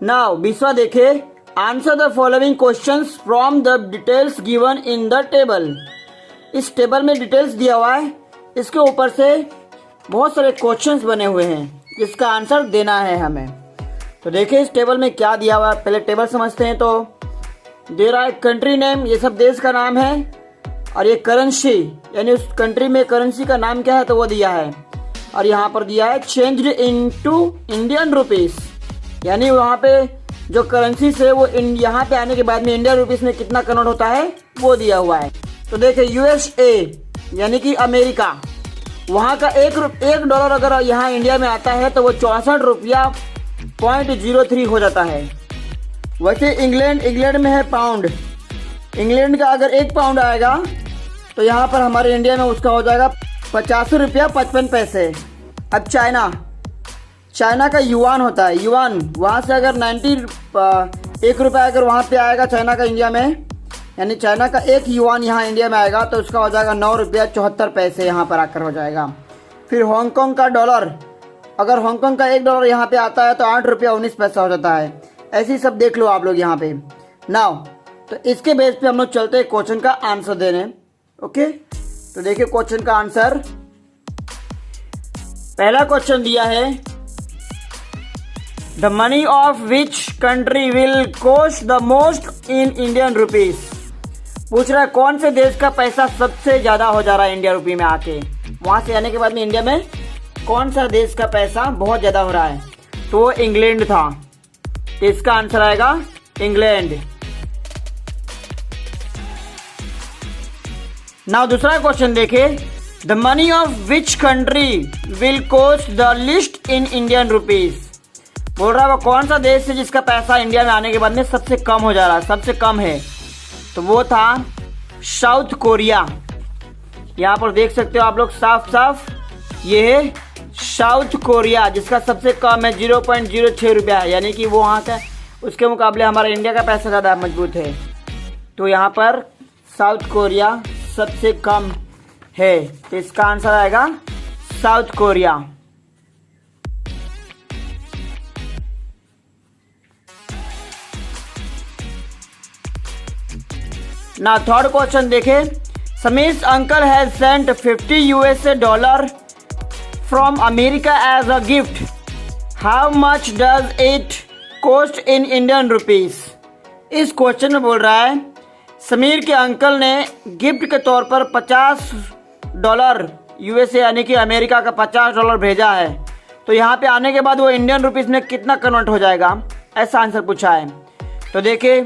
Now विश्वा देखे, answer the following questions from the details given in the table. इस table में details दिया हुआ है, इसके ऊपर से बहुत सारे क्वेश्चंस बने हुए हैं जिसका आंसर देना है हमें। तो देखिए इस टेबल में क्या दिया हुआ है, पहले टेबल समझते हैं। तो दे रहा है कंट्री नेम, ये सब देश का नाम है, और ये करेंसी यानी उस कंट्री में करेंसी का नाम क्या है तो वो दिया है। और यहाँ पर दिया है चेंज्ड इनटू इंडियन रुपीस, यानी वहाँ पे जो करेंसी से वो यहाँ पे आने के बाद में इंडियन रुपीस में कितना कन्वर्ट होता है वो दिया हुआ है। तो देखिए USA यानी कि अमेरिका, वहाँ का एक डॉलर अगर यहाँ इंडिया में आता है तो वो 64 रुपया .03 हो जाता है। वैसे इंग्लैंड में है पाउंड, इंग्लैंड का अगर 1 पाउंड आएगा तो यहाँ पर हमारे इंडिया में उसका हो जाएगा 85 रुपया 55 पैसे। अब चाइना का युआन होता है, युआन वहाँ से अगर 1 रुपया अगर वहाँ पे आएगा चाइना का इंडिया में, यानी चाइना का 1 युआन यहाँ इंडिया में आएगा तो उसका हो जाएगा 9 रुपया 74 पैसे यहाँ पर आकर हो जाएगा। फिर हांगकांग का डॉलर, अगर हांगकांग का 1 डॉलर यहाँ पे आता है तो 8 रुपया 19 पैसा हो जाता है। ऐसी सब देख लो आप लोग यहाँ पे। नाउ तो इसके बेस पे हम लोग चलते हैं क्वेश्चन का आंसर देने। ओके, तो देखिए क्वेश्चन का आंसर। पहला क्वेश्चन दिया है, the money of which country will cost the most in Indian rupees. पूछ रहा है कौन से देश का पैसा सबसे ज्यादा हो जा रहा है इंडिया रुपी में आके, वहां से आने के बाद में इंडिया में कौन सा देश का पैसा बहुत ज्यादा हो रहा है, तो वो इंग्लैंड था। तो इसका आंसर आएगा इंग्लैंड। नाउ दूसरा क्वेश्चन देखे, the money of which country will cost the list in Indian rupees. बोल रहा है वो कौन सा देश है जिसका पैसा इंडिया में आने के बाद में सबसे कम हो जा रहा है, सबसे कम है, तो वो था साउथ कोरिया। यहाँ पर देख सकते हो आप लोग साफ साफ, ये है साउथ कोरिया जिसका सबसे कम है 0.06 रुपया है, यानी कि वो वहाँ का उसके मुकाबले हमारा इंडिया का पैसा ज़्यादा मजबूत है। तो यहाँ पर साउथ कोरिया सबसे कम है, तो इसका आंसर आएगा साउथ कोरिया। ना थर्ड क्वेश्चन देखे, Sameer's uncle has sent 50 USA dollar from America as a gift, how much does it cost in Indian rupees. इस क्वेश्चन में बोल रहा है समीर के अंकल ने गिफ्ट के तौर पर $50 USA यानी कि अमेरिका का $50 भेजा है, तो यहाँ पे आने के बाद वो इंडियन रुपीस में कितना कन्वर्ट हो जाएगा, ऐसा आंसर पूछा है। तो देखिए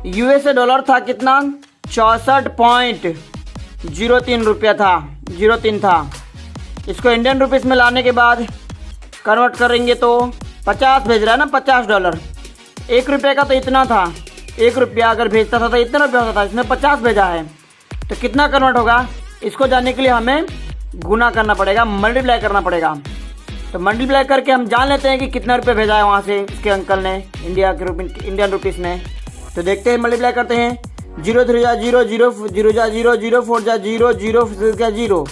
USA डॉलर था कितना, 64.03 रुपया था, 03 था। इसको इंडियन रुपीस में लाने के बाद कन्वर्ट करेंगे तो 50 भेज रहा है ना, $50। 1 रुपये का तो इतना था, 1 रुपया अगर भेजता था तो इतना रुपया होता था, इसमें 50 भेजा है तो कितना कन्वर्ट होगा, इसको जानने के लिए हमें गुना करना पड़ेगा, मल्टीप्लाई करना पड़ेगा। तो मल्टीप्लाई करके हम जान लेते हैं कि कितना रुपये भेजा है वहाँ से इसके अंकल ने इंडियन रुपीस में। तो देखते हैं, मल्टीप्लाई करते हैं, 0 3 जा 0 0 0 जा 0 0 4 जा 0 0 जा 0,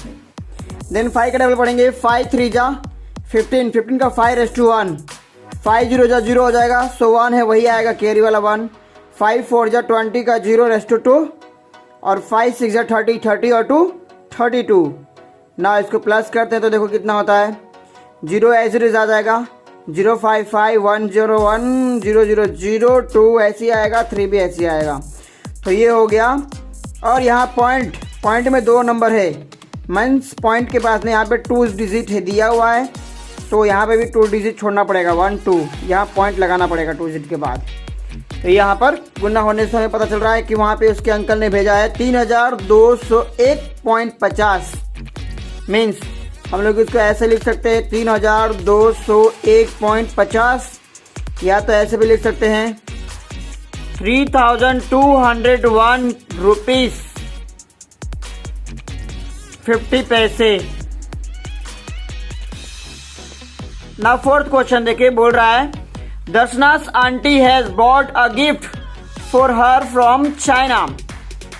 देन 5 का डबल पढ़ेंगे, 5 3 जा 15, 15 का 5:1, 5 0 जा 0 हो जाएगा, सो 1 है वही आएगा कैरी वाला 1, 5 4 जा 20 का 0:2, और 5 6 जा 30, 30 और 2 32। ना इसको प्लस करते हैं तो देखो कितना होता है, 0 ऐसे आ जाएगा, 0 5 5 1 0 1 0 0 0 2 ऐसे आएगा, 3 भी ऐसे आएगा। तो ये हो गया। और यहाँ पॉइंट में 2 नंबर है, मीन्स पॉइंट के पास में यहाँ पे 2 डिजिट है दिया हुआ है, तो यहाँ पे भी 2 डिजिट छोड़ना पड़ेगा, 1 2, यहाँ पॉइंट लगाना पड़ेगा 2 डिजिट के बाद। तो यहाँ पर गुना होने से हमें पता चल रहा है कि वहाँ पे उसके अंकल ने भेजा है 3201.50। मीन्स हम लोग इसको ऐसे लिख सकते हैं 3201.50, या तो ऐसे भी लिख सकते हैं 3201 रुपीज 50 पैसे। ना फोर्थ क्वेश्चन देखिए, बोल रहा है Darshana's aunty has bought a gift for her from China.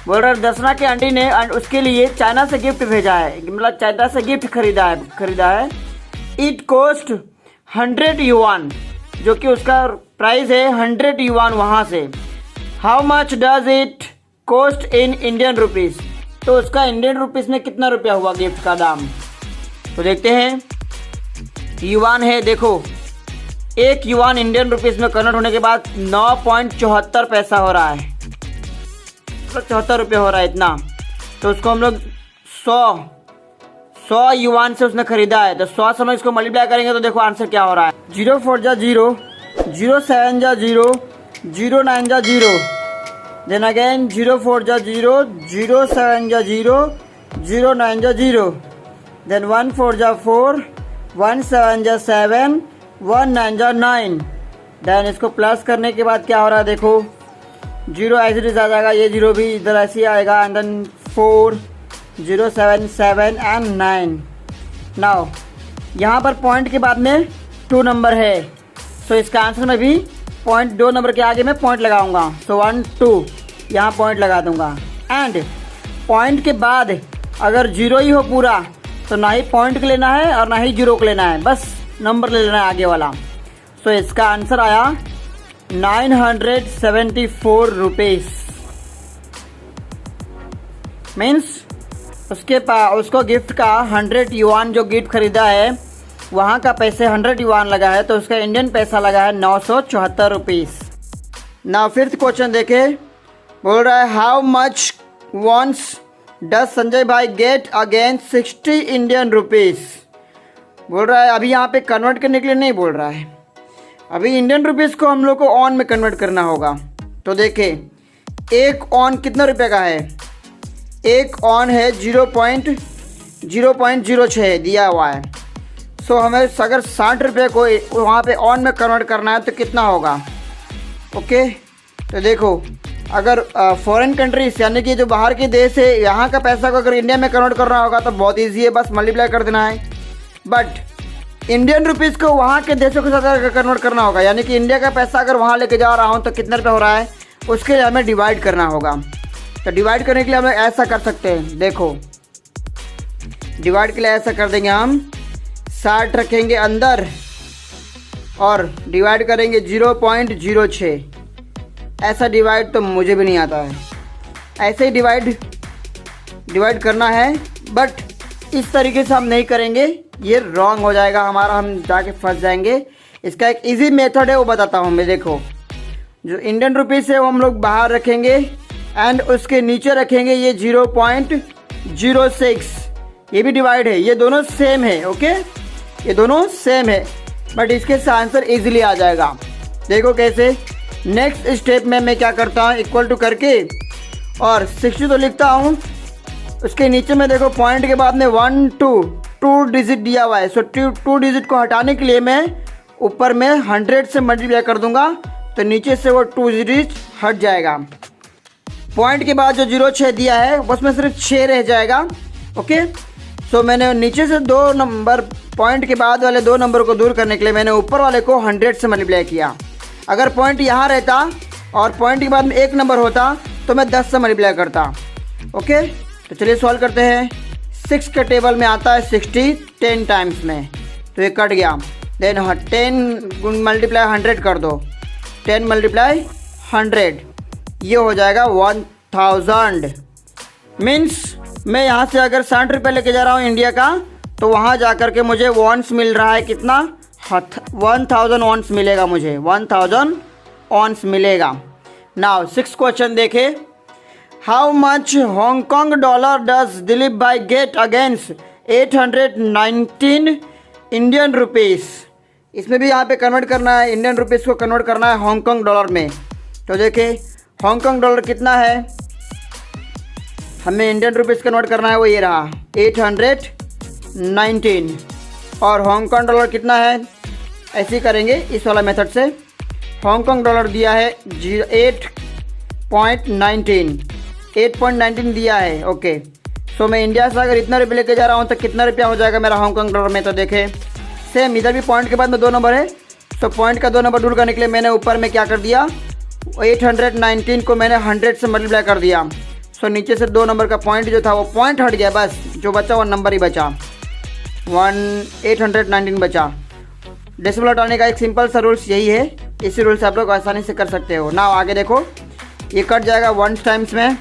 बोल रहा है दर्शना की आंटी ने उसके लिए चाइना से गिफ्ट भेजा है, मतलब चाइना से गिफ्ट खरीदा है। इट कॉस्ट 100 युआन, जो कि उसका प्राइस है 100 युआन वहाँ से। How much does it cost in Indian rupees, तो उसका इंडियन रुपीज़ में कितना रुपया हुआ गिफ्ट का दाम। तो देखते हैं, युआन है, देखो 1 युआन इंडियन रुपीज़ में कन्वर्ट होने के बाद 9.74 पैसा हो रहा है, 74 रुपये हो रहा है इतना। तो उसको हम लोग 100 युआन से उसने खरीदा है, तो 100 से हम इसको मल्टीप्लाई करेंगे तो देखो आंसर क्या हो रहा है। 0 4 जा 0, 0 7 जा 0, 0 9 जा 0, देन अगेन 0 4 जा 0, 0 7 जा 0, 0 9 जा 0, देन 1 4 जा 4, 1 7 जा 7, 1 9 जा 9। देन इसको प्लस करने के बाद क्या हो रहा है देखो, 0 ऐसे आ जाएगा, ये 0 भी इधर ऐसे ही आएगा, एंड देन 4 0 7 7 एंड 9। नाउ यहाँ पर पॉइंट के बाद में 2 नंबर है, सो इसका आंसर में भी पॉइंट 2 नंबर के आगे मैं पॉइंट लगाऊंगा, सो 1 2 यहाँ पॉइंट लगा दूंगा। एंड पॉइंट के बाद अगर 0 ही हो पूरा तो ना ही पॉइंट को लेना है और ना ही 0 को लेना है, बस नंबर ले लेना है आगे वाला। सो इसका आंसर आया 974 रुपीज़। मीन्स उसको गिफ्ट का 100 युआन जो गिफ्ट खरीदा है वहाँ का पैसे 100 युआन लगा है, तो उसका इंडियन पैसा लगा है 974 रुपीज़। ना फिफ्थ क्वेश्चन देखे, बोल रहा है how much once does Sanjay भाई गेट अगेन 60 इंडियन रुपीज़। बोल रहा है अभी यहाँ पे कन्वर्ट करने के लिए नहीं बोल रहा है, अभी इंडियन रुपीज़ को हम लोग को ऑन में कन्वर्ट करना होगा। तो देखें, एक ऑन कितना रुपये का है, एक ऑन है 0.06 दिया हुआ है। सो हमें अगर 60 रुपये को वहाँ पे ऑन में कन्वर्ट करना है तो कितना होगा। ओके, तो देखो अगर फॉरेन कंट्रीज यानी कि जो बाहर के देश है, यहाँ का पैसा को अगर इंडिया में कन्वर्ट करना होगा तो बहुत ईजी है, बस मल्टीप्लाई कर देना है। बट इंडियन रुपीज़ को वहाँ के देशों के साथ कन्वर्ट करना होगा, यानी कि इंडिया का पैसा अगर वहाँ लेके जा रहा हूँ तो कितना रुपये हो रहा है, उसके लिए हमें डिवाइड करना होगा। तो डिवाइड करने के लिए हम ऐसा कर सकते हैं, देखो डिवाइड के लिए ऐसा कर देंगे, हम 60 रखेंगे अंदर और डिवाइड करेंगे 0.06। ऐसा डिवाइड तो मुझे भी नहीं आता है, ऐसे ही डिवाइड करना है, बट इस तरीके से हम नहीं करेंगे, ये रॉन्ग हो जाएगा हमारा, हम जाके फंस जाएंगे। इसका एक इजी मेथड है, वो बताता हूँ मैं। देखो जो इंडियन रुपीज़ है वो हम लोग बाहर रखेंगे एंड उसके नीचे रखेंगे ये 0.06, ये भी डिवाइड है, ये दोनों सेम है। ओके, ये दोनों सेम है, बट इसके से आंसर इजीली आ जाएगा। देखो कैसे, नेक्स्ट स्टेप में मैं क्या करता हूँ, इक्वल टू करके और 60 तो लिखता हूँ, उसके नीचे में देखो पॉइंट के बाद में 1 2 डिजिट दिया हुआ है। सो 2 डिजिट को हटाने के लिए मैं ऊपर में 100 से मल्टीप्लाई कर दूंगा, तो नीचे से वो 2 डिजिट हट जाएगा। पॉइंट के बाद जो 06 दिया है उसमें सिर्फ 6 रह जाएगा। ओके, सो मैंने नीचे से 2 नंबर, पॉइंट के बाद वाले 2 नंबर को दूर करने के लिए मैंने ऊपर वाले को 100 से मल्टीप्लाई किया। अगर पॉइंट यहाँ रहता और पॉइंट के बाद में 1 नंबर होता तो मैं 10 से मल्टीप्लाई करता। ओके, तो चलिए सॉल्व करते हैं। 6 के टेबल में आता है 60 10 टाइम्स में, तो ये कट गया। देन 10 मल्टीप्लाई 100 कर दो, 10 मल्टीप्लाई 100, ये हो जाएगा 1000। मीन्स मैं यहाँ से अगर 60 रुपये लेके जा रहा हूँ इंडिया का, तो वहाँ जा कर के मुझे वॉन्स मिल रहा है कितना, 1000 वॉन्स मिलेगा मुझे, 1000 वॉन्स मिलेगा। नाउ 6 क्वेश्चन देखे, how much Hong Kong dollar does Dilip भाई गेट अगेंस्ट 819 इंडियन रुपीज़। इसमें भी यहाँ पे कन्वर्ट करना है, इंडियन रुपीज़ को कन्वर्ट करना है हांगकॉन्ग डॉलर में। तो देखिए हांगकॉन्ग डॉलर कितना है, हमें इंडियन रुपीज़ कन्वर्ट करना है, वो ये रहा 819, और हांगकॉन्ग डॉलर कितना है, ऐसे ही करेंगे इस वाला मेथड से। हांगकॉन्ग डॉलर दिया है 8.19 दिया है। ओके, सो मैं इंडिया से अगर इतना रुपये लेके जा रहा हूँ तो कितना रुपया हो जाएगा मेरा हांगकॉन्ग डॉलर में। तो देखें सेम, इधर भी पॉइंट के बाद में 2 नंबर है, सो पॉइंट का 2 नंबर दूर करने के लिए मैंने ऊपर में क्या कर दिया, 819 को मैंने 100 से मल्टीप्लाई कर दिया। सो नीचे से 2 नंबर का पॉइंट जो था वो पॉइंट हट गया, बस जो बचा वो नंबर ही बचा, 819 बचा। डेसिमल हटाने का एक सिंपल सा रूल्स यही है, इसी रूल से आप लोग आसानी से कर सकते हो। ना आगे देखो, ये कट जाएगा 1 टाइम्स में,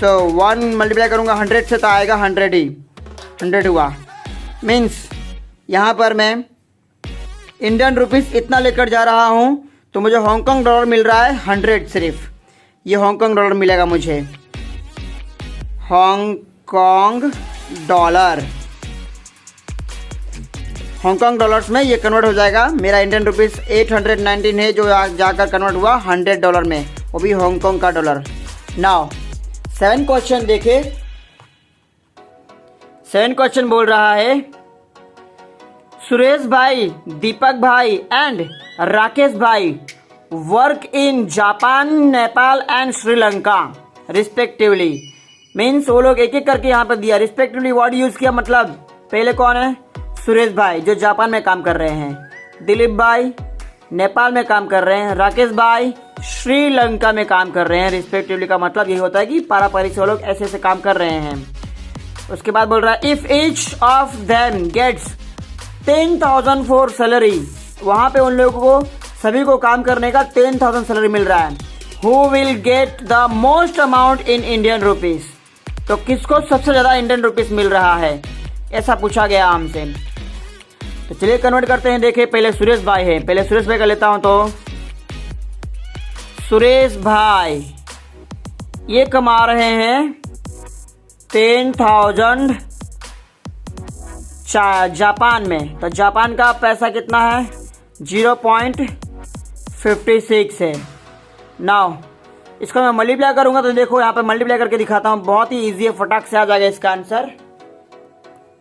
तो 1 मल्टीप्लाई करूँगा 100 से तो आएगा 100 ही, 100 हुआ। मीन्स यहाँ पर मैं इंडियन रुपीस इतना लेकर जा रहा हूँ तो मुझे हांगकांग डॉलर मिल रहा है 100 सिर्फ। ये हांगकांग डॉलर मिलेगा मुझे, हांगकांग डॉलर। हांगकांग डॉलर्स में ये कन्वर्ट हो जाएगा। मेरा इंडियन रुपीस 819 है जो जाकर कन्वर्ट हुआ 100 डॉलर में, वो भी हांगकांग का डॉलर। नाउ 7 क्वेश्चन देखे। 7 क्वेश्चन बोल रहा है, सुरेश भाई, दीपक भाई एंड राकेश भाई work in Japan, Nepal and Sri Lanka respectively. Means वो लोग एक एक करके यहाँ पर दिया, रिस्पेक्टिवली वर्ड यूज किया। मतलब पहले कौन है? सुरेश भाई जो जापान में काम कर रहे हैं, दिलीप भाई नेपाल में काम कर रहे हैं, राकेश भाई श्रीलंका में काम कर रहे हैं। रिस्पेक्टिवली का मतलब यही होता है कि पारापारी से वो लोग ऐसे ऐसे काम कर रहे हैं। उसके बाद बोल रहा है, if each of them gets 10,000 for salary, वहां पे उन लोगों को सभी को काम करने का 10,000 सैलरी मिल रहा है। Who will get the most amount in Indian rupees, तो किसको सबसे ज्यादा इंडियन रुपीज मिल रहा है, ऐसा पूछा गया हमसे। तो चलिए कन्वर्ट करते हैं। देखिए पहले सुरेश भाई है, पहले सुरेश भाई का लेता हूं। तो सुरेश भाई ये कमा रहे हैं 10,000 जापान में, तो जापान का पैसा कितना है? 0.56 है। नाउ इसको मैं मल्टीप्लाई करूंगा, तो देखो यहाँ पे मल्टीप्लाई करके दिखाता हूँ, बहुत ही इजी है, फटाक से आ जाएगा इसका आंसर।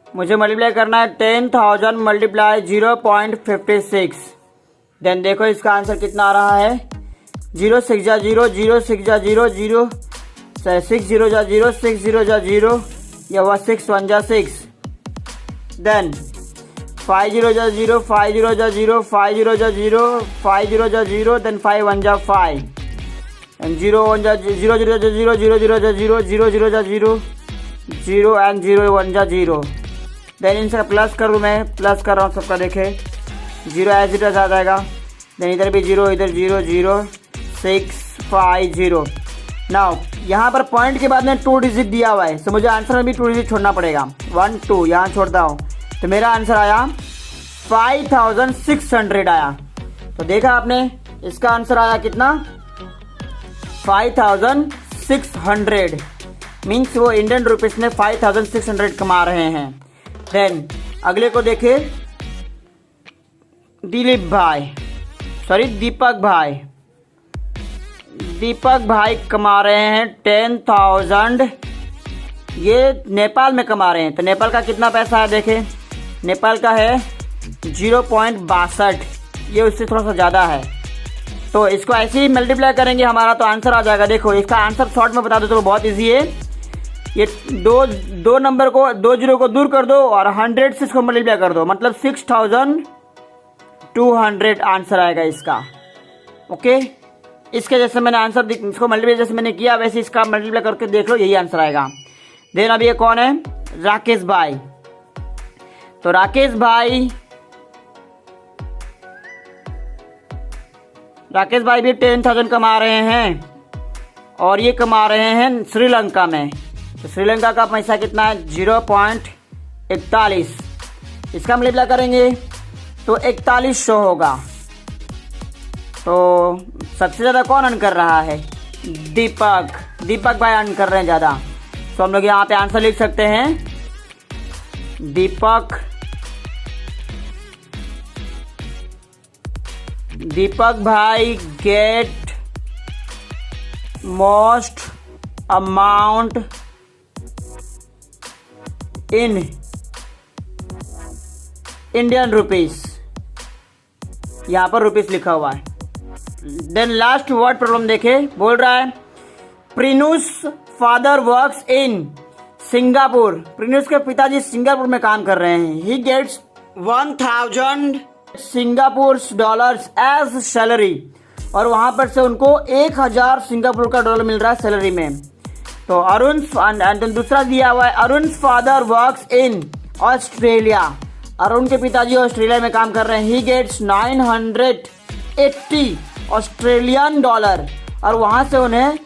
मुझे मल्टीप्लाई करना है 10,000 मल्टीप्लाई 0.56, देन देखो इसका आंसर कितना आ रहा है। 0 6 जा 0, 0 6 जा 0, 0 6 0 जा 0, 6 0 जा 0, या हुआ 6 1 जा 6, देन 5 0 जा 0, 5 0 जा 0, 5 0 जा 0, 5 0 जा 0, देन 5 1 जा 5, एंड 0 1 जा 0 0 जा 0, 0 0 जा 0, 0 0 जा 0, 0 एंड 0 1 जा 0। देन इनसे प्लस करूँ, मैं प्लस कर रहा हूँ सबका, देखे 0 एज इट आ जाएगा, देन इधर भी 0, इधर 0 0 6 5 0। नाउ यहाँ पर पॉइंट के बाद में 2 डिजिट दिया हुआ है, तो मुझे आंसर में भी 2 डिजिट छोड़ना पड़ेगा। 1 2 यहाँ छोड़ता हूँ, तो मेरा आंसर आया 5,600 आया। तो देखा आपने, इसका आंसर आया कितना? 5,600। मीन्स वो इंडियन रुपीस में 5,600 कमा रहे हैं। देन अगले को देखे, दिलीप भाई, सॉरी दीपक भाई। दीपक भाई कमा रहे हैं 10,000, ये नेपाल में कमा रहे हैं। तो नेपाल का कितना पैसा है देखें, नेपाल का है 0.62, ये उससे थोड़ा सा ज़्यादा है। तो इसको ऐसे ही मल्टीप्लाई करेंगे हमारा तो आंसर आ जाएगा। देखो इसका आंसर शॉर्ट में बता दो तो बहुत इजी है। ये दो नंबर को, 2 जीरो को दूर कर दो और 100 से इसको मल्टीप्लाई कर दो, मतलब 6,200 आंसर आएगा इसका। ओके, इसके जैसे मैंने आंसर, इसको मल्टीप्लाई जैसे मैंने किया वैसे इसका मल्टीप्लाई करके देख लो, यही आंसर आएगा। देन अब ये कौन है? राकेश भाई। तो राकेश भाई भी 10,000 कमा रहे हैं और ये कमा रहे हैं श्रीलंका में। तो श्रीलंका का पैसा कितना है? 0.41। इसका मल्टीप्लाई करेंगे तो 4100 होगा। तो सबसे ज़्यादा कौन अर्न कर रहा है? दीपक भाई अर्न कर रहे हैं ज़्यादा। तो हम लोग यहाँ पे आंसर लिख सकते हैं, दीपक भाई get most amount in Indian rupees, यहाँ पर रुपीस लिखा हुआ है। देन लास्ट वर्ड प्रॉब्लम देखे, बोल रहा है प्रिनुस फादर वर्क्स इन सिंगापुर। प्रिनुस के पिताजी सिंगापुर में काम कर रहे हैं। He gets 1,000 Singapore dollars as salary, और वहां पर से उनको 1,000 सिंगापुर का डॉलर मिल रहा है सैलरी में। तो अरुण, दूसरा दिया हुआ है Arun father works in Australia. Arun के पिताजी ऑस्ट्रेलिया में काम कर रहे हैं। ही गेट्स 980 ऑस्ट्रेलियन डॉलर, और वहां से उन्हें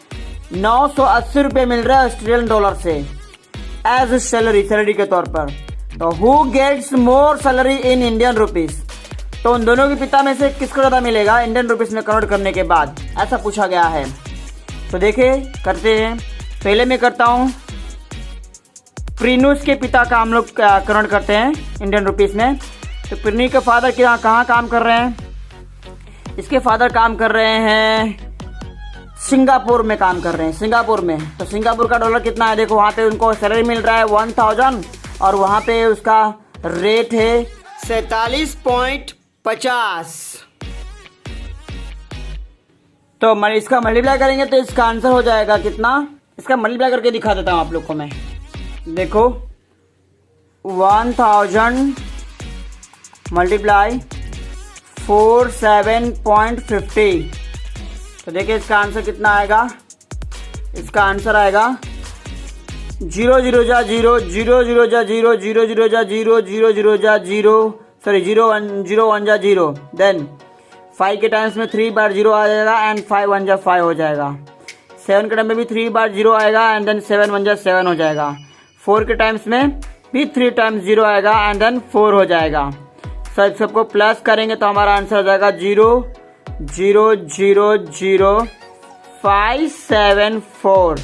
980 रुपये मिल रहा है ऑस्ट्रेलियन डॉलर से एज सैलरी के तौर पर। तो who gets more salary in Indian rupees, तो उन दोनों के पिता में से किसको ज़्यादा मिलेगा इंडियन रुपीज में कन्वर्ट करने के बाद, ऐसा पूछा गया है। तो देखिए करते हैं। पहले मैं करता हूँ प्रीनूस के पिता का हम लोग कन्वर्ट करते हैं इंडियन रुपीस में। तो प्रीनी के फादर कहाँ काम कर रहे हैं? इसके फादर काम कर रहे हैं सिंगापुर में काम कर रहे हैं, सिंगापुर में। तो सिंगापुर का डॉलर कितना है देखो, वहाँ पे उनको सैलरी मिल रहा है 1000 और वहाँ पे उसका रेट है 47.50। तो इसका मल्टीप्लाई करेंगे तो इसका आंसर हो जाएगा कितना, इसका मल्टीप्लाई करके दिखा देता हूँ आप लोग को मैं। देखो 1000 मल्टीप्लाई 47.50, तो देखिए इसका आंसर कितना आएगा। इसका आंसर आएगा 0 0 जा 0 0 0 जा 0 0 0 जा 0 0 0 जा 0 सॉरी 0 1 जा 0। देन 5 के टाइम्स में 3 बार 0 आ जाएगा एंड 5 1 जा 5 हो जाएगा। 7 के टाइम में भी 3 बार 0 आएगा एंड देन 7 1 जा 7 हो जाएगा। 4 के टाइम्स में भी 3 टाइम्स 0 आएगा एंड देन 4 हो जाएगा। सबको प्लस करेंगे तो हमारा आंसर हो जाएगा 0 0 0 0 5 7 4।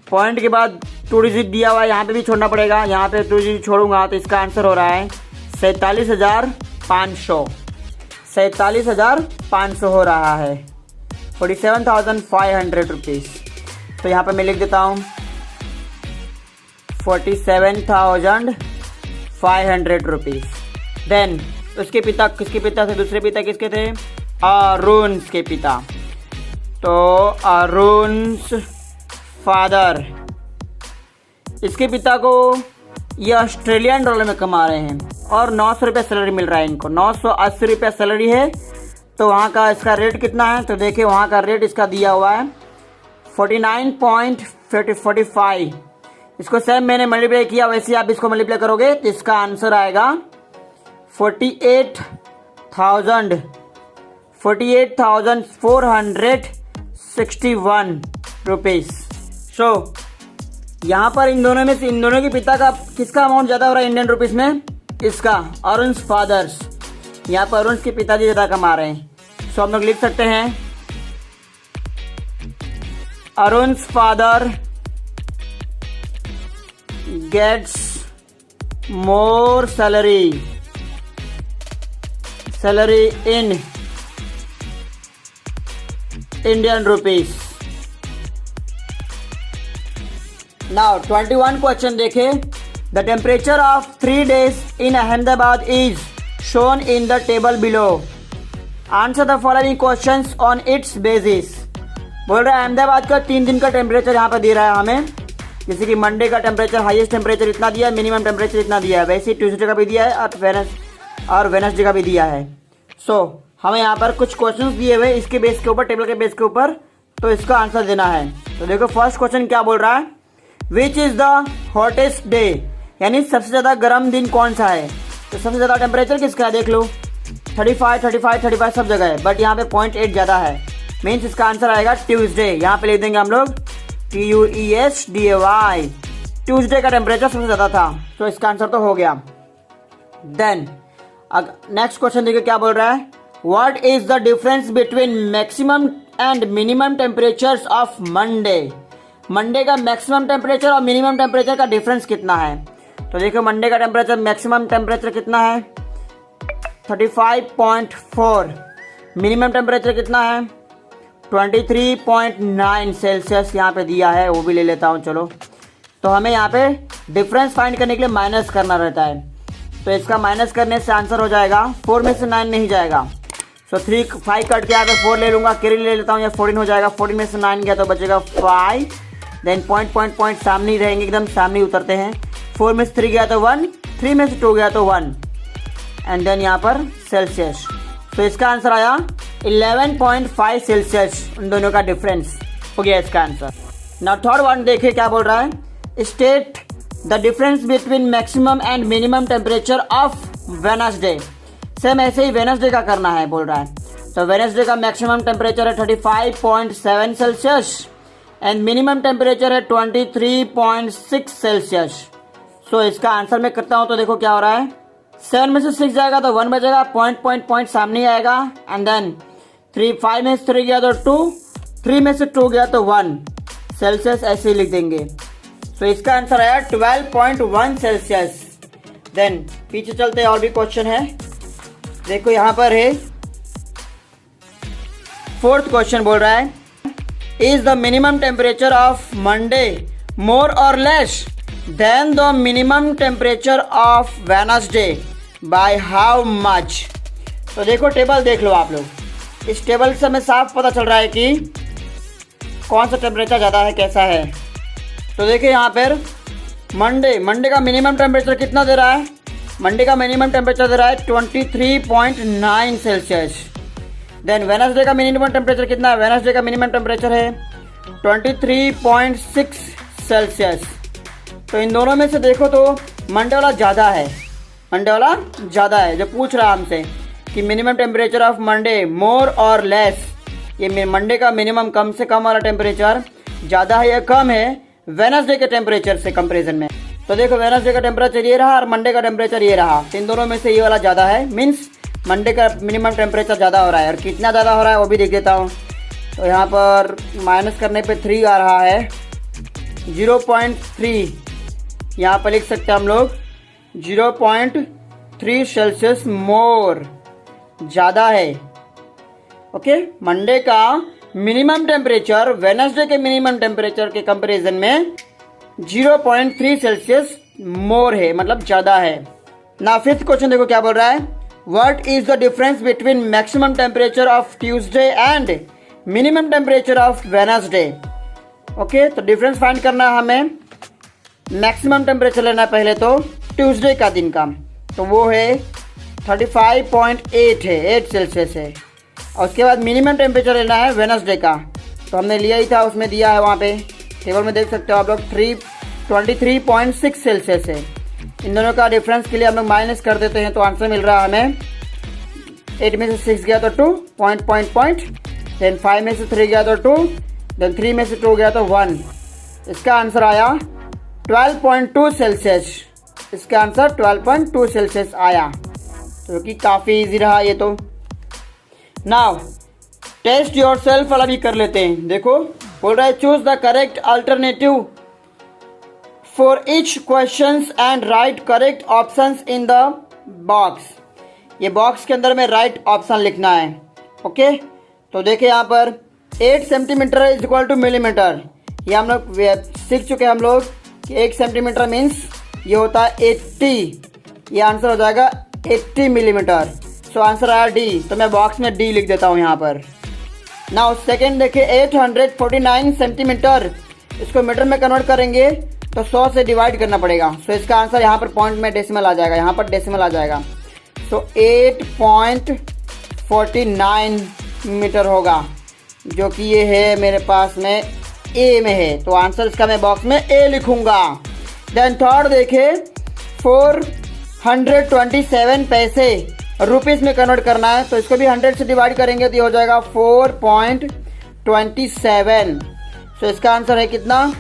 पॉइंट के बाद 2 डिजिट दिया हुआ है, यहाँ पे भी छोड़ना पड़ेगा, यहाँ पे 2 डिजिट छोड़ूंगा तो इसका आंसर हो रहा है 47,500। 47,500 हो रहा है, 47,500 रुपीज़। तो यहाँ पे मैं लिख देता हूँ 47,500 रुपीज़। देन उसके पिता, किसके पिता से दूसरे पिता किसके थे? अरुण के पिता। तो अरुण फादर, इसके पिता को ये ऑस्ट्रेलियन डॉलर में कमा रहे हैं और 900 रुपये सैलरी मिल रहा है इनको, 980 रुपये सैलरी है। तो वहाँ का इसका रेट कितना है? तो देखिए वहाँ का रेट इसका दिया हुआ है 49.45। इसको सेम मैंने मल्टीप्लाई किया, वैसे आप इसको मल्टीप्लाई करोगे तो इसका आंसर आएगा 48,461 रुपीज़। सो यहाँ पर इन दोनों में से इन दोनों के पिता का किसका अमाउंट ज़्यादा हो रहा है इंडियन रुपीस में? इसका, अरुण फादर्स। यहाँ पर अरुण के पिताजी ज़्यादा कमा रहे हैं। सो हम लोग लिख सकते हैं Arun father gets more salary in Indian rupees. Now 21 question देखे। The temperature of 3 days in Ahmedabad is shown in the table below. Answer the following questions on its basis. बोल रहा है अहमदाबाद का 3 दिन का टेम्परेचर यहाँ पे दे रहा है हमें, जैसे कि मंडे का टेम्परेचर हाईएस्ट टेम्परेचर इतना दिया है, मिनिमम टेम्परेचर इतना दिया है, वैसे ही ट्यूसडे का भी दिया है और वेडनेसडे का भी दिया है। सो हमें यहाँ पर कुछ क्वेश्चंस दिए हुए इसके बेस के ऊपर, टेबल के बेस के ऊपर, तो इसका आंसर देना है। तो देखो फर्स्ट क्वेश्चन क्या बोल रहा है, which is the hottest day, यानी सबसे ज्यादा गर्म दिन कौन सा है। तो सबसे ज्यादा टेम्परेचर किसका है देख लो, 35 सब जगह है, बट यहाँ पे 0.8 ज्यादा है, मीन्स इसका आंसर आएगा ट्यूसडे। यहाँ पे लिख देंगे हम लोग TUESDAY। ट्यूसडे का टेम्परेचर सबसे ज्यादा था, तो इसका आंसर तो हो गया। देन नेक्स्ट क्वेश्चन देखिए क्या बोल रहा है, what is the difference between maximum and minimum temperatures of Monday. Monday का मैक्सिमम टेम्परेचर और मिनिमम टेम्परेचर का डिफरेंस कितना है। तो देखो मंडे का टेम्परेचर, मैक्सिमम टेम्परेचर कितना है 35.4, मिनिमम टेम्परेचर कितना है 23.9 सेल्सियस यहाँ पे दिया है, वो भी ले लेता हूँ चलो। तो हमें यहाँ पे डिफरेंस फाइंड करने के लिए माइनस करना रहता है, तो इसका माइनस करने से आंसर हो जाएगा 4 में से 9 नहीं जाएगा। सो 5 कट के यहाँ पे 4 ले लूँगा, कैरी ले लेता हूँ, या 14 हो जाएगा। 14 में से 9 गया तो बचेगा 5, देन पॉइंट सामने ही रहेंगे, एकदम सामने उतरते हैं। 4 में से 3 गया तो 1, 3 में से 2 गया तो 1, एंड देन यहाँ पर सेल्सियस। तो इसका आंसर आया 11.5 सेल्सियस, उन दोनों का डिफरेंस हो गया इसका आंसर। नाउ थर्ड वन देखिए क्या बोल रहा है, state the difference between maximum and minimum temperature of Wednesday. Same ऐसे ही वेडनेसडे का करना है बोल रहा है। तो वेडनेसडे का मैक्सिमम टेम्परेचर है 35.7 सेल्सियस एंड मिनिमम टेम्परेचर है 23.6 सेल्सियस। सो इसका आंसर मैं करता हूँ तो देखो क्या हो रहा है, 7 में से 6 जाएगा तो 1 बचेगा, पॉइंट सामने आएगा एंड देन 5 में से 3 गया तो 2, 3 में से 2 गया तो 1 सेल्सियस, ऐसे ही लिख देंगे। तो इसका आंसर आया 12.1 सेल्सियस। देन पीछे चलते हैं, और भी क्वेश्चन है। देखो यहाँ पर है 4th क्वेश्चन बोल रहा है, is the minimum temperature of Monday more or less than the minimum temperature of Wednesday by how much. तो देखो टेबल देख लो आप लोग, इस टेबल से हमें साफ पता चल रहा है कि कौन सा टेम्परेचर ज़्यादा है, कैसा है। तो देखिए यहाँ पर मंडे का मिनिमम टेम्परेचर कितना दे रहा है, मंडे का मिनिमम टेम्परेचर दे रहा है 23.9 सेल्सियस। देन वेडनेसडे का मिनिमम टेम्परेचर कितना है, वेडनेसडे का मिनिमम टेम्परेचर है 23.6 सेल्सियस। तो इन दोनों में से देखो तो मंडे वाला ज़्यादा है, मंडे वाला ज़्यादा है। जो पूछ रहा है हमसे कि minimum temperature of Monday more or less, ये मंडे का मिनिमम कम से कम वाला टेम्परेचर ज़्यादा है या कम है वेडनेसडे के टेम्परेचर से कंपेरिजन में। तो देखो वेडनेसडे का टेम्परेचर ये रहा और मंडे का टेम्परेचर ये रहा, इन दोनों में से ये वाला ज़्यादा है, मीन्स मंडे का मिनिमम टेम्परेचर ज़्यादा हो रहा है। और कितना ज़्यादा हो रहा है वो भी देख देता हूँ। तो यहाँ पर माइनस करने पे 3 आ रहा है, 0.3 यहाँ पर लिख सकते हैं हम लोग, 0.3 सेल्सियस मोर ज़्यादा है। ओके, मंडे का मिनिमम टेम्परेचर वेडनेसडे के मिनिमम टेम्परेचर के कंपैरिजन में 0.3 सेल्सियस मोर है, मतलब ज़्यादा है ना। 5th क्वेश्चन देखो क्या बोल रहा है, what is the difference between maximum temperature of Tuesday and minimum temperature of Wednesday. Okay, तो डिफरेंस फाइंड करना है हमें। मैक्सिमम टेम्परेचर लेना है पहले तो ट्यूसडे का दिन का, तो वो है 35.8 है, 8 सेल्सियस है। और उसके बाद मिनिमम टेम्परेचर लेना है वेडनेसडे का, तो हमने लिया ही था, उसमें दिया है वहाँ पे टेबल में देख सकते हो आप लोग, 23.6 सेल्सियस है। इन दोनों का डिफरेंस के लिए हम लोग माइनस कर देते हैं तो आंसर मिल रहा है हमें 8 में से 6 गया तो 2, पॉइंट, देन 5 में से 3 गया तो 2, देन 3 में से 2 गया तो 1। इसका आंसर आया 12.2 सेल्सियस। इसका आंसर 12.2 सेल्सियस आया, जो कि काफ़ी इजी रहा ये तो। नाउ टेस्ट योर सेल्फ वाला भी कर लेते हैं। देखो बोल रहा है, choose the correct alternative for each questions and right correct options in the box. ये बॉक्स के अंदर में राइट ऑप्शन लिखना है। ओके, तो देखिए यहाँ पर 8 centimetre is equal two millimetre, ये हम लोग सीख चुके हैं हम लोग कि 1 सेंटीमीटर मीन्स ये होता है 80, ये आंसर हो जाएगा 80 मिलीमीटर। सो आंसर आया डी, तो मैं बॉक्स में डी लिख देता हूँ यहाँ पर। नाउ सेकेंड देखिए 849 सेंटीमीटर, इसको मीटर में कन्वर्ट करेंगे तो 100 से डिवाइड करना पड़ेगा। सो इसका आंसर यहाँ पर पॉइंट में डेसिमल आ जाएगा, यहाँ पर डेसिमल आ जाएगा। सो 8.49 मीटर होगा, जो कि ये है मेरे पास में ए में है, तो आंसर इसका मैं बॉक्स में ए लिखूंगा। देन थर्ड देखे 427 पैसे रुपीस में कन्वर्ट करना है, तो इसको भी 100 से डिवाइड करेंगे तो ये हो जाएगा 4.27। सो इसका आंसर है कितना,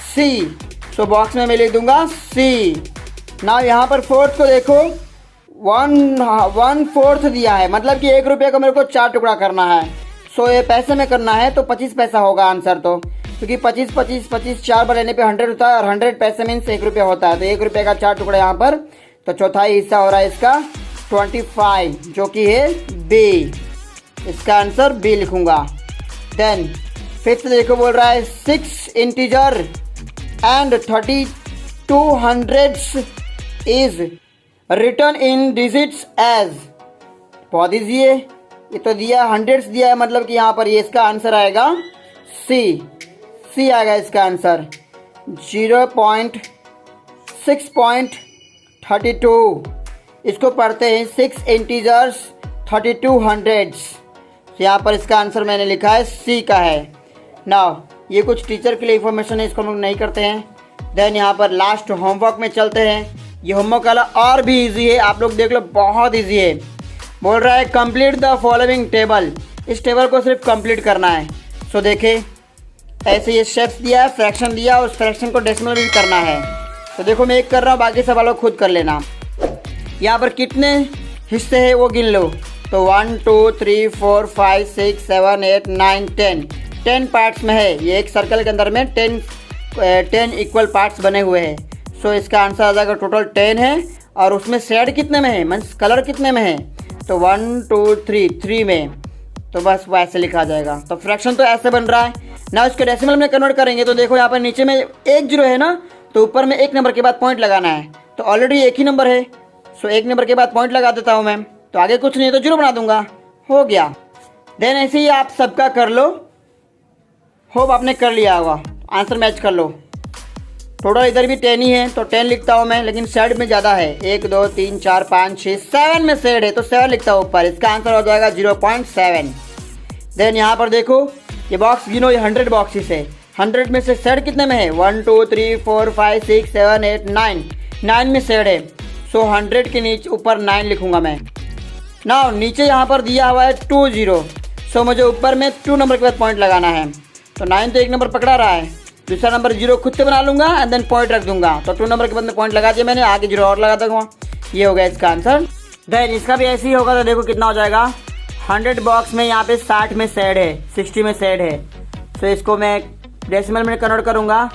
सी। सो बॉक्स में मैं लिख दूंगा सी। ना यहाँ पर फोर्थ को देखो 1/4 दिया है, मतलब कि 1 रुपये को मेरे को 4 टुकड़ा करना है। सो ये पैसे में करना है तो 25 पैसा होगा आंसर, तो क्योंकि 25 4 बार लेने पे 100 होता है और 100 पैसे मीन्स 1 रुपया होता है, तो 1 रुपये का 4 टुकड़ा यहाँ पर, तो चौथाई हिस्सा हो रहा है इसका 25, जो कि है बी। इसका आंसर बी लिखूंगा। देन फिफ्थ देखो बोल रहा है 6 integer and 32 hundreds is return in digits as. बहुत ईजी है, ये तो दिया हंड्रेड्स दिया है, मतलब कि यहाँ पर ये इसका आंसर आएगा सी आएगा इसका आंसर। 6.32 इसको पढ़ते हैं 6 इंटीजर्स 32 हंड्रेड्स, यहाँ पर इसका आंसर मैंने लिखा है सी का है। नाउ ये कुछ टीचर के लिए इंफॉर्मेशन है, इसको हम लोग नहीं करते हैं। देन यहाँ पर लास्ट होमवर्क में चलते हैं। ये होमवर्क वाला और भी इजी है, आप लोग देख लो, बहुत इजी है। बोल रहा है कंप्लीट द फॉलोइंग टेबल, इस टेबल को सिर्फ कंप्लीट करना है। सो देखे ऐसे ये शेप्स दिया है, फ्रैक्शन दिया, उस फ्रैक्शन को डेसिमल भी करना है। तो देखो मैं एक कर रहा हूँ, बाकी सब वालों खुद कर लेना। यहाँ पर कितने हिस्से हैं वो गिन लो। तो 1 2 3 4 5 6 7 8 9 10 पार्ट्स में है। ये एक सर्कल के अंदर में 10 इक्वल पार्ट्स बने हुए हैं। सो इसका आंसर आ जाएगा टोटल 10 है। और उसमें शेड कितने में है, मीन्स कलर कितने में है, तो 1 2 3 में। तो बस वैसे लिखा जाएगा। तो फ्रैक्शन तो ऐसे बन रहा है ना। इसके डेसिमल में कन्वर्ट करेंगे तो देखो यहाँ पर नीचे में 1 0 है ना, तो ऊपर में 1 नंबर के बाद पॉइंट लगाना है। तो ऑलरेडी एक ही नंबर है, सो 1 नंबर के बाद पॉइंट लगा देता हूँ मैं। तो आगे कुछ नहीं है तो 0 बना दूंगा, हो गया। देन ऐसे ही आप सबका कर लो। होप आपने कर लिया होगा, आंसर मैच कर लो। टोटल इधर भी 10 ही है तो 10 लिखता हूँ मैं, लेकिन शेड में ज़्यादा है। 1 2 3 4 5 6 7 में शेड है तो 7 लिखता हूँ ऊपर। इसका आंसर हो जाएगा 0.7। देन यहाँ पर देखो ये बॉक्स गिनो, ये 100 बॉक्सेस है। 100 में से शेड कितने में है, 1 2 3 4 5 6 7 8 9 में शेड है। सो 100 के नीचे ऊपर 9 लिखूंगा मैं ना। नीचे यहाँ पर दिया हुआ है 2 0, सो मुझे ऊपर में 2 नंबर के बाद पॉइंट लगाना है। तो 9 तो 1 नंबर पकड़ा रहा है, दूसरा नंबर 0 खुद से बना लूंगा एंड देन पॉइंट रख दूंगा। तो 2 नंबर के बाद में पॉइंट लगा दिया मैंने, आगे 0 और लगा दूंगा। ये हो गया इसका आंसर। देन इसका भी ऐसे ही होगा। तो देखो कितना हो जाएगा, 100 बॉक्स में यहाँ पे 60 में शेड है, 60 में शेड है। तो इसको मैं डेसिमल में कन्वर्ट करूँगा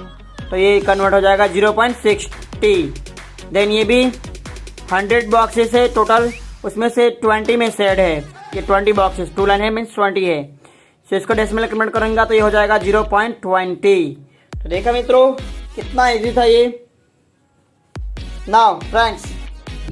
तो ये कन्वर्ट हो जाएगा 0.60। देन ये भी 100 बॉक्सेस है टोटल, उसमें से 20 में शेड है। ये 20 बॉक्सेस, 2 लाइन है मीन्स 20 है। तो इसको डेसिमल कन्वर्ट करूँगा तो ये हो जाएगा 0.20। तो देखा मित्रों कितना इजी था ये। नाउ फ्रेंड्स,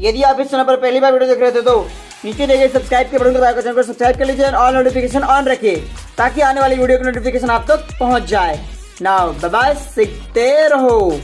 यदि आप इस चैनल पर पहली बार वीडियो देख रहे थे तो नीचे देखिए सब्सक्राइब के बटन को दबाकर चैनल को सब्सक्राइब कर लीजिए और नोटिफिकेशन ऑन रखिए ताकि आने वाली वीडियो की नोटिफिकेशन आप तक पहुंच जाए। नाउ बाय बाय, सीखते रहो।